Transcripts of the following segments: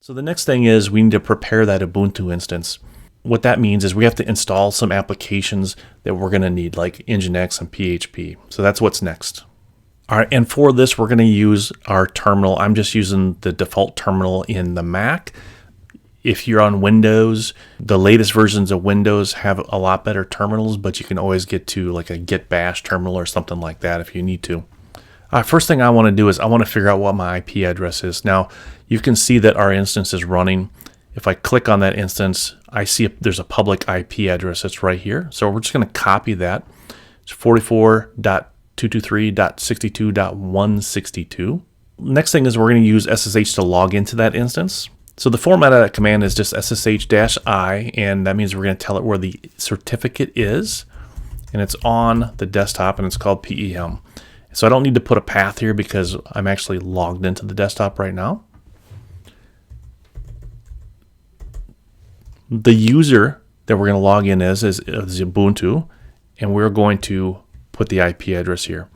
So the next thing is we need to prepare that Ubuntu instance. What that means is we have to install some applications that we're going to need, like Nginx and PHP. So that's what's next. All right, and for this, we're going to use our terminal. I'm just using the default terminal in the Mac. If you're on Windows, the latest versions of Windows have a lot better terminals, but you can always get to like a Git Bash terminal or something like that if you need to. First thing I want to do is I want to figure out what my IP address is. Now, you can see that our instance is running. If I click on that instance, I see there's a public IP address that's right here. So we're just going to copy that. It's 44.223.62.162. Next thing is we're going to use SSH to log into that instance. So the format of that command is just SSH-I, and that means we're going to tell it where the certificate is. And it's on the desktop, and it's called PEM. So I don't need to put a path here because I'm actually logged into the desktop right now. The user that we're going to log in as is Ubuntu, and we're going to put the IP address here.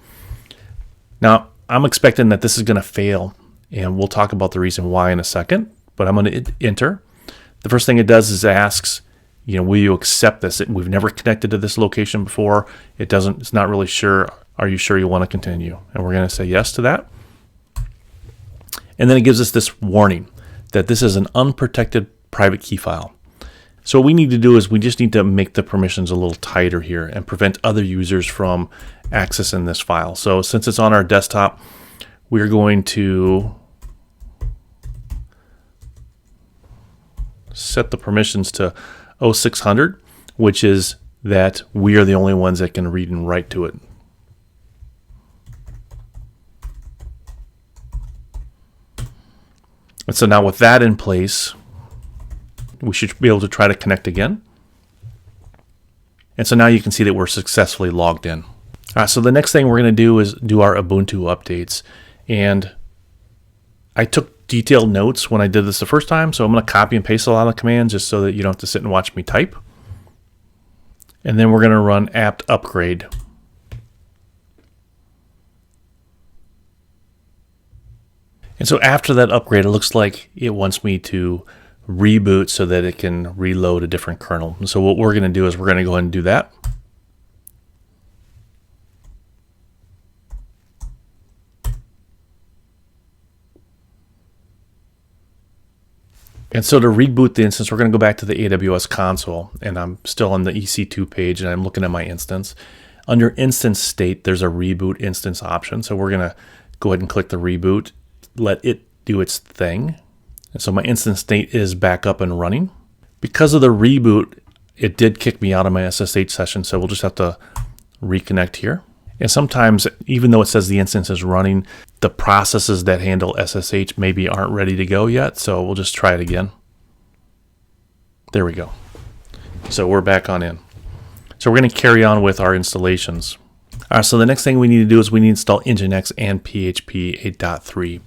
Now, I'm expecting that this is going to fail, and we'll talk about the reason why in a second, but I'm going to enter. The first thing it does is it asks, will you accept this? We've never connected to this location before. It's not really sure. Are you sure you want to continue? And we're going to say yes to that. And then it gives us this warning that this is an unprotected private key file. So what we need to do is we just need to make the permissions a little tighter here and prevent other users from accessing this file. So since it's on our desktop, we're going to set the permissions to 0600, which is that we are the only ones that can read and write to it. And so now with that in place, we should be able to try to connect again. And so now you can see that we're successfully logged in. All right, so the next thing we're going to do is do our Ubuntu updates. And I took detailed notes when I did this the first time, so I'm going to copy and paste a lot of commands just so that you don't have to sit and watch me type. And then we're going to run apt upgrade. And so after that upgrade, it looks like it wants me to reboot so that it can reload a different kernel. And so what we're going to do is we're going to go ahead and do that. And so to reboot the instance, we're going to go back to the AWS console, and I'm still on the EC2 page, and I'm looking at my instance. Under instance state, there's a reboot instance option. So we're going to go ahead and click the reboot, let it do its thing. And so my instance state is back up and running. Because of the reboot, it did kick me out of my SSH session, so we'll just have to reconnect here. And sometimes, even though it says the instance is running, the processes that handle SSH maybe aren't ready to go yet, so we'll just try it again. There we go. So we're back on in. So we're going to carry on with our installations. All right, so the next thing we need to do is we need to install Nginx and PHP 8.3.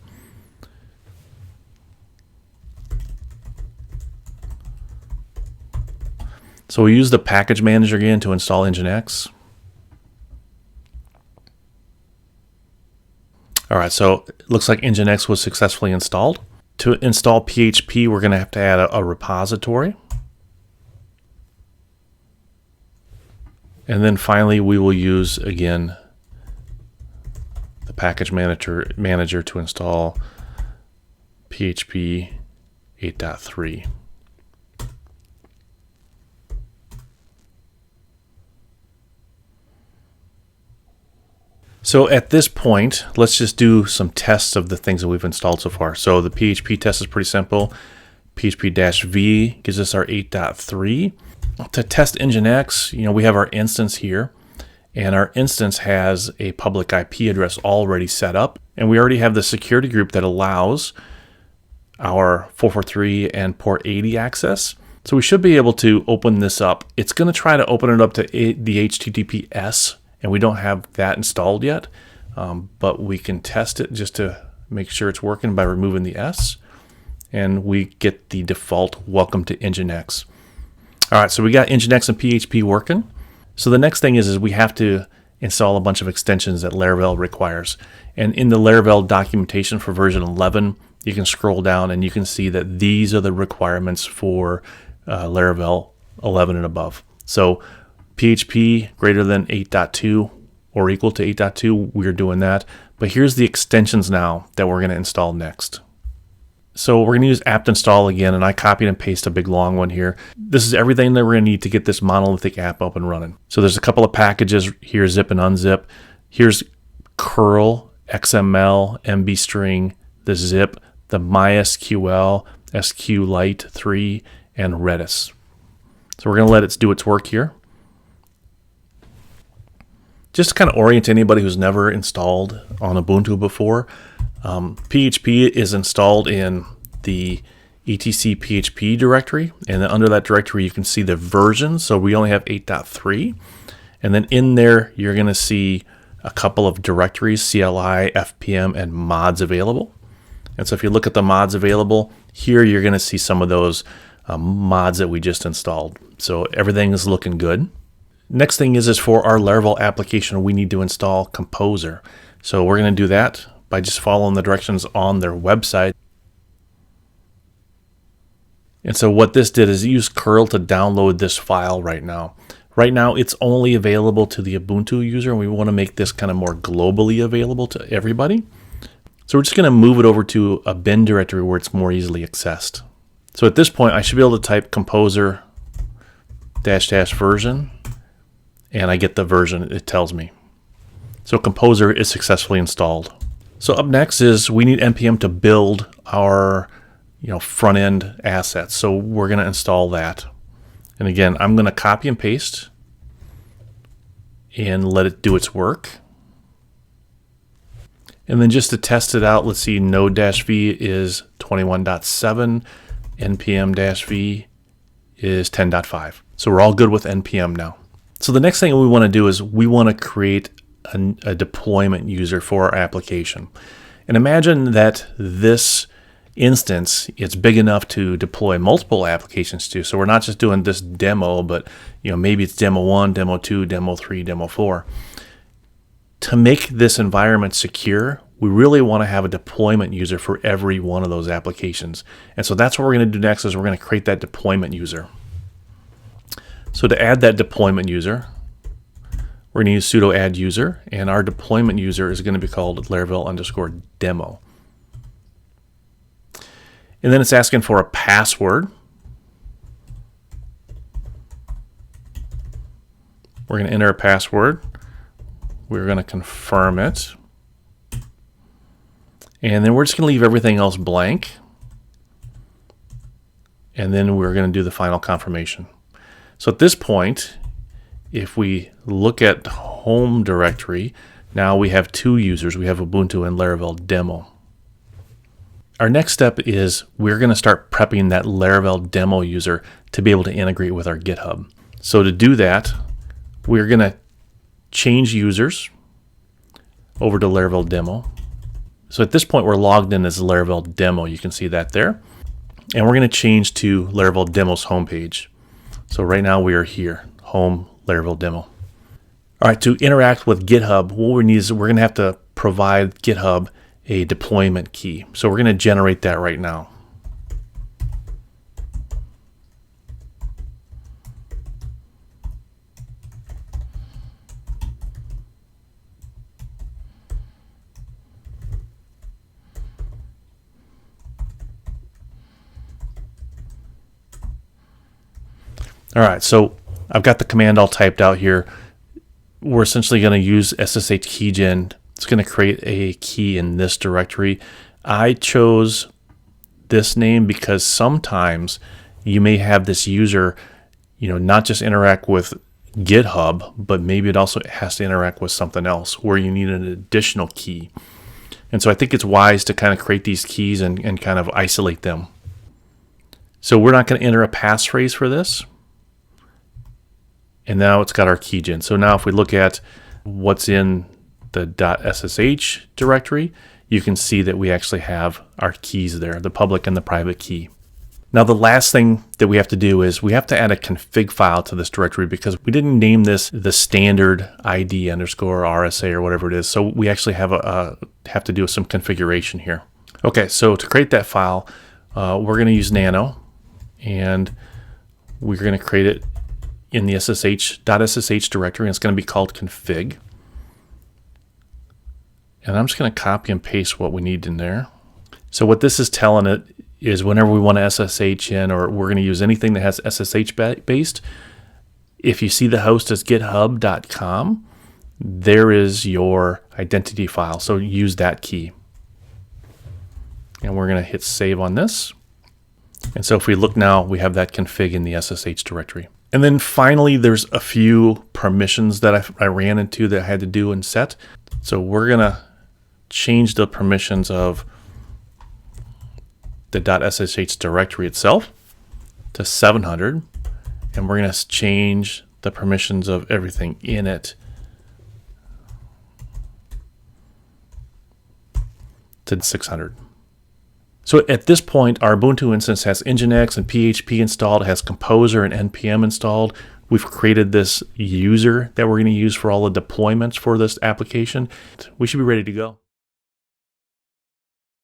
So we use the package manager again to install Nginx. All right, so it looks like Nginx was successfully installed. To install PHP, we're going to have to add a repository. And then finally, we will use, again, the package manager to install PHP 8.3. So at this point, let's just do some tests of the things that we've installed so far. So the PHP test is pretty simple. PHP-V gives us our 8.3. To test Nginx, we have our instance here, and our instance has a public IP address already set up, and we already have the security group that allows our 443 and port 80 access. So we should be able to open this up. It's going to try to open it up to the HTTPS, and we don't have that installed yet, but we can test it just to make sure it's working by removing the S, and we get the default welcome to Nginx. All right, so we got Nginx and PHP working. So the next thing is we have to install a bunch of extensions that Laravel requires. And in the Laravel documentation for version 11, you can scroll down and you can see that these are the requirements for Laravel 11 and above. So PHP greater than 8.2 or equal to 8.2, we're doing that. But here's the extensions now that we're going to install next. So we're going to use apt install again, and I copied and pasted a big long one here. This is everything that we're going to need to get this monolithic app up and running. So there's a couple of packages here, zip and unzip. Here's curl, XML, MB string, the zip, the MySQL, SQLite 3, and Redis. So we're going to let it do its work here. Just to kind of orient anybody who's never installed on Ubuntu before, PHP is installed in the etc PHP directory, and then under that directory you can see the version. So we only have 8.3, and then in there you're going to see a couple of directories, CLI, FPM, and mods available. And so if you look at the mods available here, you're going to see some of those mods that we just installed. So everything is looking good. Next thing is for our Laravel application, we need to install Composer. So we're going to do that by just following the directions on their website. And so what this did is use curl to download this file right now. Right now it's only available to the Ubuntu user, and we want to make this kind of more globally available to everybody. So we're just going to move it over to a bin directory where it's more easily accessed. So at this point I should be able to type composer -- version, and I get the version it tells me. So Composer is successfully installed. So up next is we need NPM to build our front end assets. So we're going to install that. And again, I'm going to copy and paste and let it do its work. And then just to test it out, let's see, node-v is 21.7, npm-v is 10.5. So we're all good with npm now. So the next thing we want to do is we want to create a deployment user for our application. And imagine that this instance, it's big enough to deploy multiple applications to. So we're not just doing this demo, but maybe it's demo 1, demo 2, demo 3, demo 4. To make this environment secure, we really want to have a deployment user for every one of those applications. And so that's what we're going to do next, is we're going to create that deployment user. So to add that deployment user, we're going to use sudo add user, and our deployment user is going to be called Laravel_demo. And then it's asking for a password. We're going to enter a password. We're going to confirm it. And then we're just going to leave everything else blank. And then we're going to do the final confirmation. So at this point, if we look at home directory, now we have two users. We have Ubuntu and Laravel demo. Our next step is we're going to start prepping that Laravel demo user to be able to integrate with our GitHub. So to do that, we're going to change users over to Laravel demo. So at this point, we're logged in as Laravel demo. You can see that there. And we're going to change to Laravel demo's homepage. So right now we are here, home Laravel demo. All right, to interact with GitHub, what we need is we're going to have to provide GitHub a deployment key. So we're going to generate that right now. All right, so I've got the command all typed out here. We're essentially going to use SSH keygen. It's going to create a key in this directory. I chose this name because sometimes you may have this user, not just interact with GitHub, but maybe it also has to interact with something else where you need an additional key. And so I think it's wise to kind of create these keys and kind of isolate them. So we're not going to enter a passphrase for this. And now it's got our keygen. So now if we look at what's in the .ssh directory, you can see that we actually have our keys there, the public and the private key. Now the last thing that we have to do is we have to add a config file to this directory because we didn't name this the standard ID _ RSA or whatever it is. So we actually have to do some configuration here. Okay, so to create that file, we're going to use nano, and we're going to create it in the .ssh directory, and it's going to be called config. And I'm just going to copy and paste what we need in there. So what this is telling it is whenever we want to SSH in, or we're going to use anything that has SSH based, if you see the host as github.com, there is your identity file. So use that key. And we're going to hit save on this. And so if we look now, we have that config in the SSH directory. And then finally, there's a few permissions that I ran into that I had to do and set. So we're going to change the permissions of the .ssh directory itself to 700. And we're going to change the permissions of everything in it to 600. So at this point, our Ubuntu instance has Nginx and PHP installed, it has Composer and NPM installed. We've created this user that we're going to use for all the deployments for this application. We should be ready to go.